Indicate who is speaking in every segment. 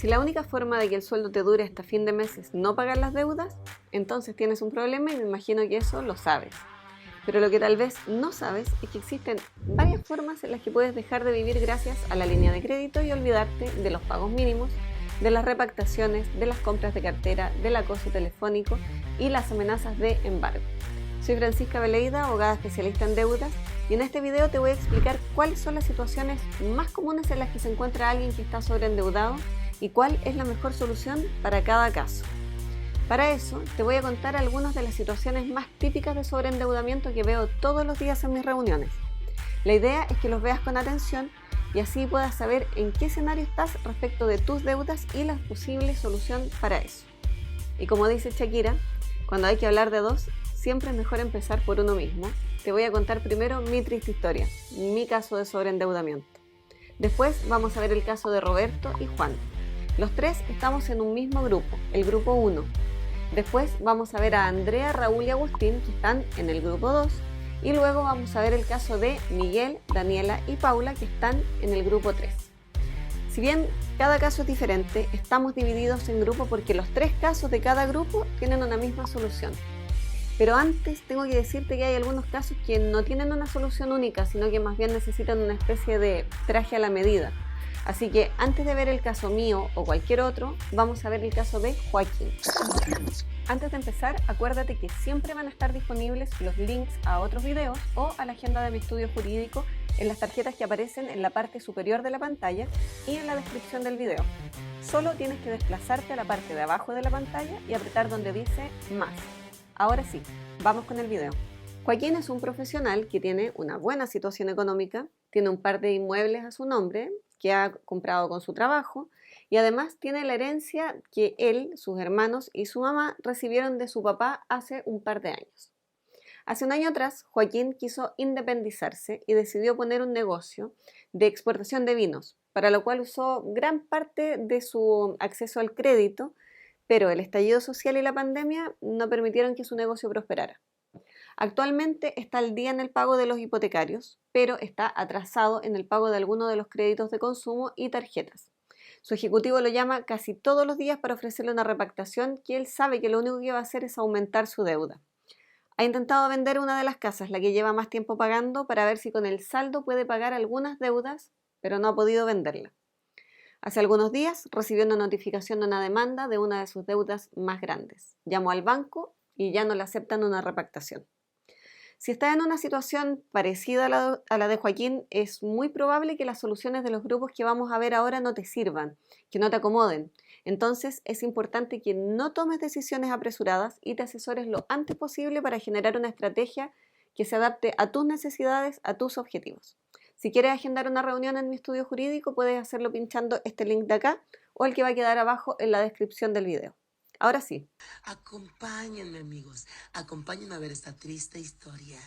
Speaker 1: Si la única forma de que el sueldo te dure hasta fin de mes es no pagar las deudas, entonces tienes un problema y me imagino que eso lo sabes. Pero lo que tal vez no sabes es que existen varias formas en las que puedes dejar de vivir gracias a la línea de crédito y olvidarte de los pagos mínimos, de las repactaciones, de las compras de cartera, del acoso telefónico y las amenazas de embargo. Soy Francisca Veleida, abogada especialista en deudas, y en este video te voy a explicar cuáles son las situaciones más comunes en las que se encuentra alguien que está sobreendeudado y cuál es la mejor solución para cada caso. Para eso, te voy a contar algunas de las situaciones más típicas de sobreendeudamiento que veo todos los días en mis reuniones. La idea es que los veas con atención y así puedas saber en qué escenario estás respecto de tus deudas y la posible solución para eso. Y como dice Shakira, cuando hay que hablar de dos, siempre es mejor empezar por uno mismo. Te voy a contar primero mi triste historia, mi caso de sobreendeudamiento. Después vamos a ver el caso de Roberto y Juan. Los tres estamos en un mismo grupo, el grupo 1. Después vamos a ver a Andrea, Raúl y Agustín, que están en el grupo 2. Y luego vamos a ver el caso de Miguel, Daniela y Paula, que están en el grupo 3. Si bien cada caso es diferente, estamos divididos en grupos porque los tres casos de cada grupo tienen una misma solución. Pero antes tengo que decirte que hay algunos casos que no tienen una solución única, sino que más bien necesitan una especie de traje a la medida. Así que antes de ver el caso mío o cualquier otro, vamos a ver el caso de Joaquín. Antes de empezar, acuérdate que siempre van a estar disponibles los links a otros videos o a la agenda de mi estudio jurídico en las tarjetas que aparecen en la parte superior de la pantalla y en la descripción del video. Solo tienes que desplazarte a la parte de abajo de la pantalla y apretar donde dice más. Ahora sí, vamos con el video. Joaquín es un profesional que tiene una buena situación económica, tiene un par de inmuebles a su nombre que ha comprado con su trabajo y además tiene la herencia que él, sus hermanos y su mamá recibieron de su papá hace un par de años. Hace un año atrás, Joaquín quiso independizarse y decidió poner un negocio de exportación de vinos, para lo cual usó gran parte de su acceso al crédito, pero el estallido social y la pandemia no permitieron que su negocio prosperara. Actualmente está al día en el pago de los hipotecarios, pero está atrasado en el pago de algunos de los créditos de consumo y tarjetas. Su ejecutivo lo llama casi todos los días para ofrecerle una repactación que él sabe que lo único que va a hacer es aumentar su deuda. Ha intentado vender una de las casas, la que lleva más tiempo pagando, para ver si con el saldo puede pagar algunas deudas, pero no ha podido venderla. Hace algunos días recibió una notificación de una demanda de una de sus deudas más grandes. Llamó al banco y ya no le aceptan una repactación. Si estás en una situación parecida a la de Joaquín, es muy probable que las soluciones de los grupos que vamos a ver ahora no te sirvan, que no te acomoden. Entonces es importante que no tomes decisiones apresuradas y te asesores lo antes posible para generar una estrategia que se adapte a tus necesidades, a tus objetivos. Si quieres agendar una reunión en mi estudio jurídico, puedes hacerlo pinchando este link de acá o el que va a quedar abajo en la descripción del video. Ahora sí.
Speaker 2: Acompáñenme, amigos. Acompáñenme a ver esta triste historia.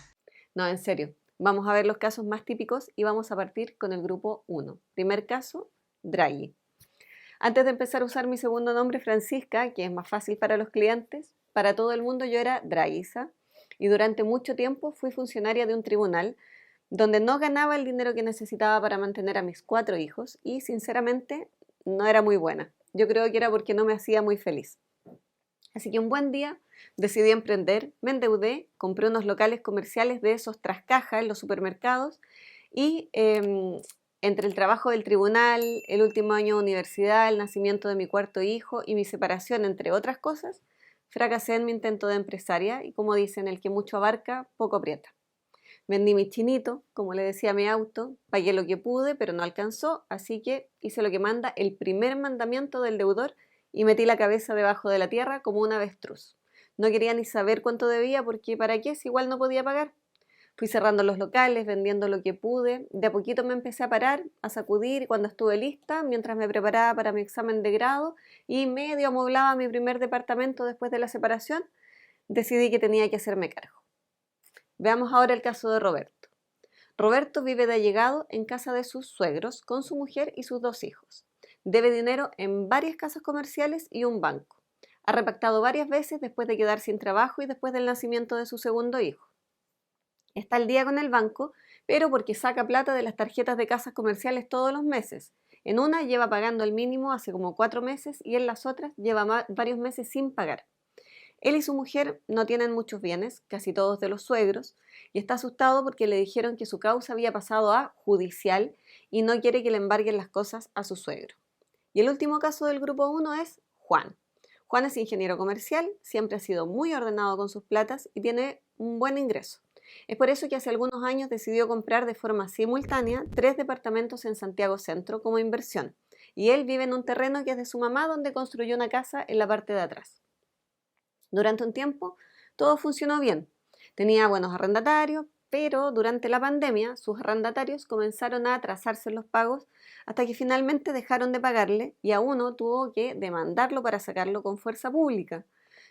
Speaker 1: No, en serio. Vamos a ver los casos más típicos y vamos a partir con el grupo 1. Primer caso, Draghi. Antes de empezar a usar mi segundo nombre, Francisca, que es más fácil para los clientes, para todo el mundo yo era Draguisa y durante mucho tiempo fui funcionaria de un tribunal donde no ganaba el dinero que necesitaba para mantener a mis 4 hijos y sinceramente no era muy buena. Yo creo que era porque no me hacía muy feliz. Así que un buen día decidí emprender, me endeudé, compré unos locales comerciales de esos tras caja en los supermercados y entre el trabajo del tribunal, el último año de universidad, el nacimiento de mi 4.º hijo y mi separación, entre otras cosas, fracasé en mi intento de empresaria y como dicen, el que mucho abarca, poco aprieta. Vendí mi chinito, como le decía a mi auto, pagué lo que pude, pero no alcanzó, así que hice lo que manda el primer mandamiento del deudor y metí la cabeza debajo de la tierra como un avestruz. No quería ni saber cuánto debía porque ¿para qué si igual no podía pagar? Fui cerrando los locales, vendiendo lo que pude. De a poquito me empecé a parar, a sacudir y cuando estuve lista, mientras me preparaba para mi examen de grado y medio amoblaba mi primer departamento después de la separación, decidí que tenía que hacerme cargo. Veamos ahora el caso de Roberto. Roberto vive de allegado en casa de sus suegros con su mujer y sus 2 hijos. Debe dinero en varias casas comerciales y un banco. Ha repactado varias veces después de quedar sin trabajo y después del nacimiento de su segundo hijo. Está al día con el banco, pero porque saca plata de las tarjetas de casas comerciales todos los meses En una lleva pagando el mínimo hace como 4 meses y en las otras lleva varios meses sin pagar. Él y su mujer no tienen muchos bienes, casi todos de los suegros, y está asustado porque le dijeron que su causa había pasado a judicial y no quiere que le embarguen las cosas a su suegro. Y el último caso del grupo 1 es Juan. Juan es ingeniero comercial, siempre ha sido muy ordenado con sus platas y tiene un buen ingreso. Es por eso que hace algunos años decidió comprar de forma simultánea 3 departamentos en Santiago Centro como inversión. Y él vive en un terreno que es de su mamá, donde construyó una casa en la parte de atrás. Durante un tiempo todo funcionó bien. Tenía buenos arrendatarios, pero durante la pandemia sus arrendatarios comenzaron a atrasarse los pagos hasta que finalmente dejaron de pagarle y a uno tuvo que demandarlo para sacarlo con fuerza pública.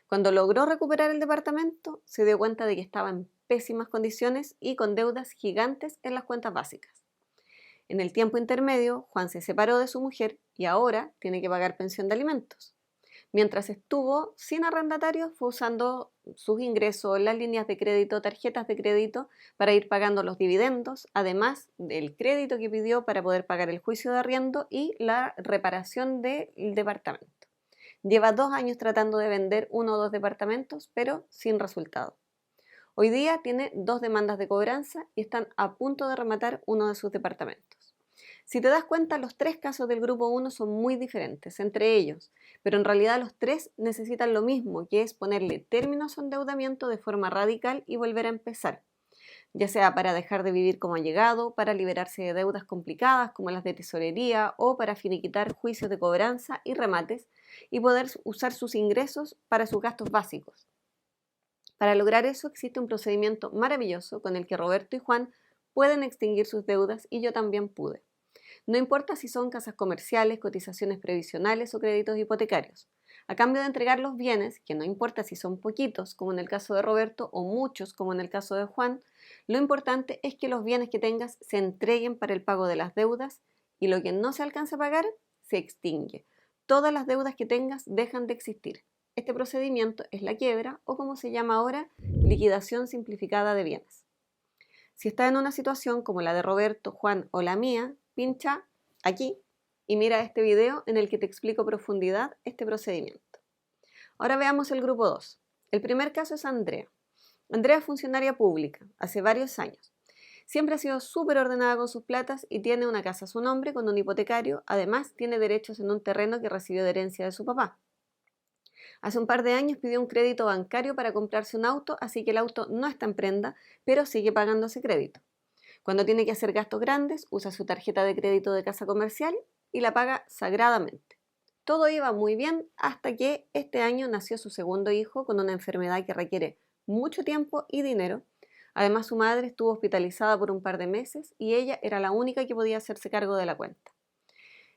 Speaker 1: Cuando logró recuperar el departamento, se dio cuenta de que estaba en pésimas condiciones y con deudas gigantes en las cuentas básicas. En el tiempo intermedio, Juan se separó de su mujer y ahora tiene que pagar pensión de alimentos. Mientras estuvo sin arrendatarios, fue usando sus ingresos, las líneas de crédito, tarjetas de crédito, para ir pagando los dividendos, además del crédito que pidió para poder pagar el juicio de arriendo y la reparación del departamento. Lleva 2 años tratando de vender 1 o 2 departamentos, pero sin resultado. Hoy día tiene 2 demandas de cobranza y están a punto de rematar uno de sus departamentos. Si te das cuenta, los 3 casos del grupo 1 son muy diferentes entre ellos, pero en realidad los 3 necesitan lo mismo, que es ponerle término a su endeudamiento de forma radical y volver a empezar, ya sea para dejar de vivir como allegado, para liberarse de deudas complicadas como las de tesorería o para finiquitar juicios de cobranza y remates y poder usar sus ingresos para sus gastos básicos. Para lograr eso existe un procedimiento maravilloso con el que Roberto y Juan pueden extinguir sus deudas y yo también pude. No importa si son casas comerciales, cotizaciones previsionales o créditos hipotecarios. A cambio de entregar los bienes, que no importa si son poquitos, como en el caso de Roberto, o muchos, como en el caso de Juan, lo importante es que los bienes que tengas se entreguen para el pago de las deudas y lo que no se alcance a pagar se extingue. Todas las deudas que tengas dejan de existir. Este procedimiento es la quiebra o, como se llama ahora, liquidación simplificada de bienes. Si estás en una situación como la de Roberto, Juan o la mía, pincha aquí y mira este video en el que te explico a profundidad este procedimiento. Ahora veamos el grupo 2. El primer caso es Andrea. Andrea es funcionaria pública, hace varios años. Siempre ha sido súper ordenada con sus platas y tiene una casa a su nombre con un hipotecario. Además, tiene derechos en un terreno que recibió de herencia de su papá. Hace un par de años pidió un crédito bancario para comprarse un auto, así que el auto no está en prenda, pero sigue pagando ese crédito. Cuando tiene que hacer gastos grandes, usa su tarjeta de crédito de casa comercial y la paga sagradamente. Todo iba muy bien hasta que este año nació su segundo hijo con una enfermedad que requiere mucho tiempo y dinero. Además, su madre estuvo hospitalizada por un par de meses y ella era la única que podía hacerse cargo de la cuenta.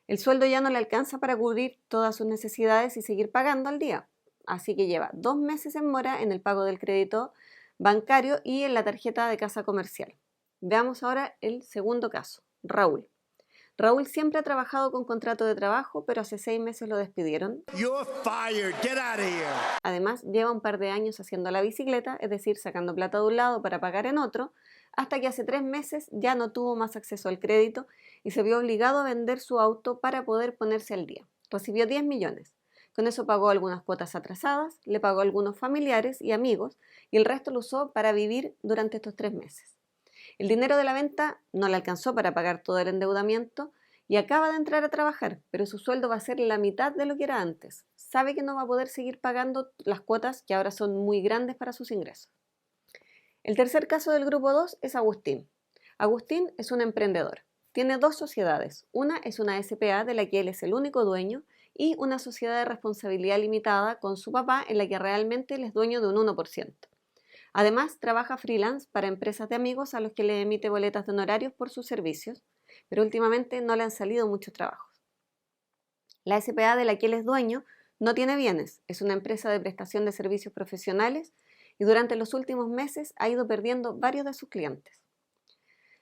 Speaker 1: El sueldo ya no le alcanza para cubrir todas sus necesidades y seguir pagando al día. Así que lleva 2 meses en mora en el pago del crédito bancario y en la tarjeta de casa comercial. Veamos ahora el segundo caso, Raúl. Raúl siempre ha trabajado con contrato de trabajo, pero hace 6 meses lo despidieron.
Speaker 3: You're fired. Get out of here.
Speaker 1: Además, lleva un par de años haciendo la bicicleta, es decir, sacando plata de un lado para pagar en otro, hasta que hace 3 meses ya no tuvo más acceso al crédito y se vio obligado a vender su auto para poder ponerse al día. Recibió 10 millones. Con eso pagó algunas cuotas atrasadas, le pagó a algunos familiares y amigos y el resto lo usó para vivir durante estos 3 meses. El dinero de la venta no le alcanzó para pagar todo el endeudamiento y acaba de entrar a trabajar, pero su sueldo va a ser la mitad de lo que era antes. Sabe que no va a poder seguir pagando las cuotas que ahora son muy grandes para sus ingresos. El tercer caso del grupo 2 es Agustín. Agustín es un emprendedor. Tiene 2 sociedades. Una es una SPA de la que él es el único dueño y una sociedad de responsabilidad limitada con su papá en la que realmente él es dueño de un 1%. Además, trabaja freelance para empresas de amigos a los que le emite boletas de honorarios por sus servicios, pero últimamente no le han salido muchos trabajos. La SPA de la que él es dueño no tiene bienes, es una empresa de prestación de servicios profesionales y durante los últimos meses ha ido perdiendo varios de sus clientes.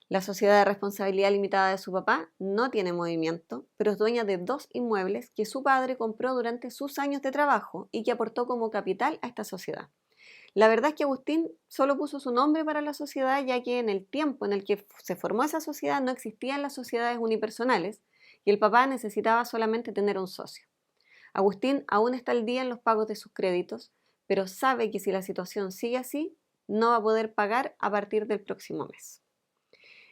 Speaker 1: La sociedad de responsabilidad limitada de su papá no tiene movimiento, pero es dueña de 2 inmuebles que su padre compró durante sus años de trabajo y que aportó como capital a esta sociedad. La verdad es que Agustín solo puso su nombre para la sociedad, ya que en el tiempo en el que se formó esa sociedad no existían las sociedades unipersonales y el papá necesitaba solamente tener un socio. Agustín aún está al día en los pagos de sus créditos, pero sabe que si la situación sigue así, no va a poder pagar a partir del próximo mes.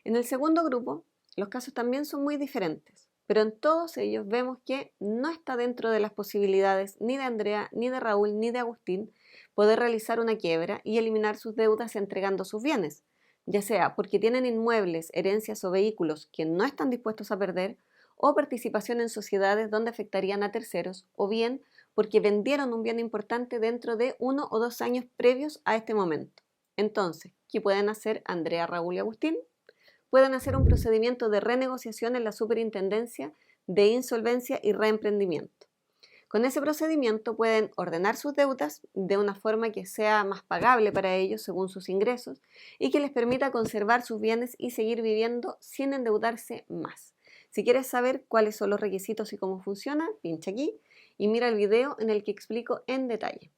Speaker 1: En el segundo grupo, los casos también son muy diferentes, pero en todos ellos vemos que no está dentro de las posibilidades ni de Andrea, ni de Raúl, ni de Agustín poder realizar una quiebra y eliminar sus deudas entregando sus bienes, ya sea porque tienen inmuebles, herencias o vehículos que no están dispuestos a perder, o participación en sociedades donde afectarían a terceros, o bien porque vendieron un bien importante dentro de 1 o 2 años previos a este momento. Entonces, ¿qué pueden hacer Andrea, Raúl y Agustín? Pueden hacer un procedimiento de renegociación en la Superintendencia de Insolvencia y Reemprendimiento. Con ese procedimiento pueden ordenar sus deudas de una forma que sea más pagable para ellos según sus ingresos y que les permita conservar sus bienes y seguir viviendo sin endeudarse más. Si quieres saber cuáles son los requisitos y cómo funciona, pincha aquí y mira el video en el que explico en detalle.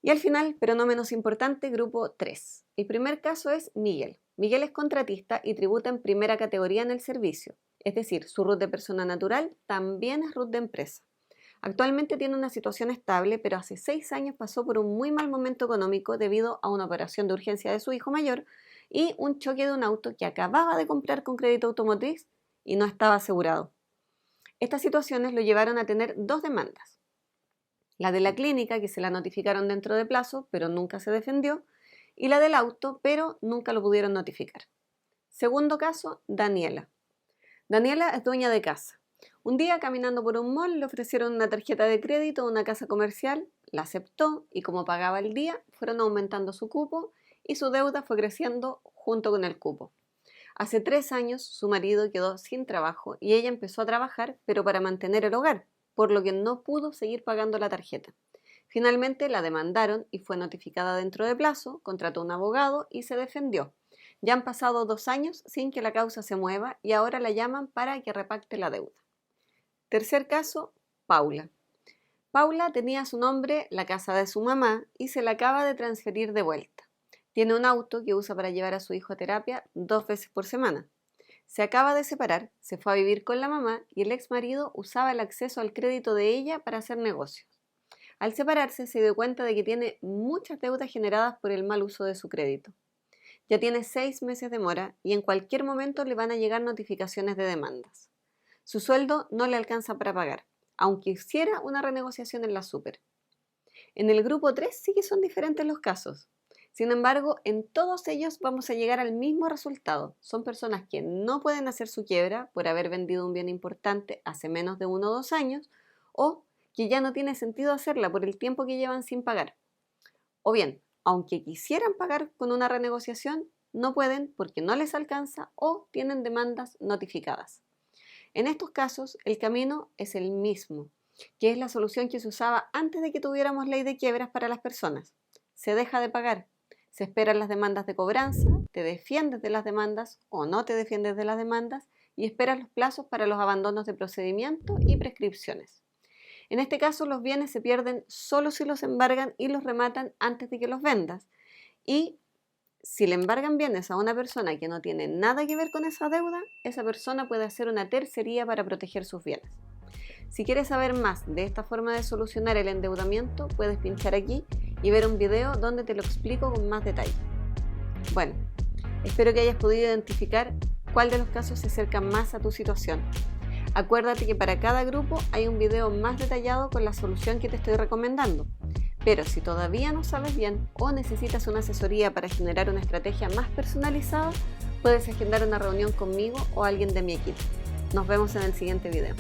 Speaker 1: Y al final, pero no menos importante, grupo 3. El primer caso es Miguel. Miguel es contratista y tributa en primera categoría en el servicio, es decir, su RUT de persona natural también es RUT de empresa. Actualmente tiene una situación estable, pero hace 6 años pasó por un muy mal momento económico debido a una operación de urgencia de su hijo mayor y un choque de un auto que acababa de comprar con crédito automotriz y no estaba asegurado. Estas situaciones lo llevaron a tener 2 demandas. La de la clínica, que se la notificaron dentro de plazo, pero nunca se defendió, y la del auto, pero nunca lo pudieron notificar. Segundo caso, Daniela. Daniela es dueña de casa. Un día, caminando por un mall, le ofrecieron una tarjeta de crédito a una casa comercial, la aceptó y como pagaba el día, fueron aumentando su cupo y su deuda fue creciendo junto con el cupo. Hace 3 años su marido quedó sin trabajo y ella empezó a trabajar, pero para mantener el hogar, por lo que no pudo seguir pagando la tarjeta. Finalmente la demandaron y fue notificada dentro de plazo, contrató un abogado y se defendió. Ya han pasado 2 años sin que la causa se mueva y ahora la llaman para que repacte la deuda. Tercer caso, Paula. Paula tenía a su nombre la casa de su mamá y se la acaba de transferir de vuelta. Tiene un auto que usa para llevar a su hijo a terapia 2 veces por semana. Se acaba de separar, se fue a vivir con la mamá y el ex marido usaba el acceso al crédito de ella para hacer negocios. Al separarse se dio cuenta de que tiene muchas deudas generadas por el mal uso de su crédito. Ya tiene 6 meses de mora y en cualquier momento le van a llegar notificaciones de demandas. Su sueldo no le alcanza para pagar, aunque hiciera una renegociación en la Super. En el grupo 3 sí que son diferentes los casos. Sin embargo, en todos ellos vamos a llegar al mismo resultado. Son personas que no pueden hacer su quiebra por haber vendido un bien importante hace menos de 1 o 2 años o que ya no tiene sentido hacerla por el tiempo que llevan sin pagar. O bien, aunque quisieran pagar con una renegociación, no pueden porque no les alcanza o tienen demandas notificadas. En estos casos, el camino es el mismo, que es la solución que se usaba antes de que tuviéramos ley de quiebras para las personas. Se deja de pagar. Se esperan las demandas de cobranza, te defiendes de las demandas o no te defiendes de las demandas y esperas los plazos para los abandonos de procedimiento y prescripciones. En este caso, los bienes se pierden solo si los embargan y los rematan antes de que los vendas. Y si le embargan bienes a una persona que no tiene nada que ver con esa deuda, esa persona puede hacer una tercería para proteger sus bienes. Si quieres saber más de esta forma de solucionar el endeudamiento, puedes pinchar aquí y ver un video donde te lo explico con más detalle. Bueno, espero que hayas podido identificar cuál de los casos se acerca más a tu situación. Acuérdate que para cada grupo hay un video más detallado con la solución que te estoy recomendando. Pero si todavía no sabes bien o necesitas una asesoría para generar una estrategia más personalizada, puedes agendar una reunión conmigo o alguien de mi equipo. Nos vemos en el siguiente video.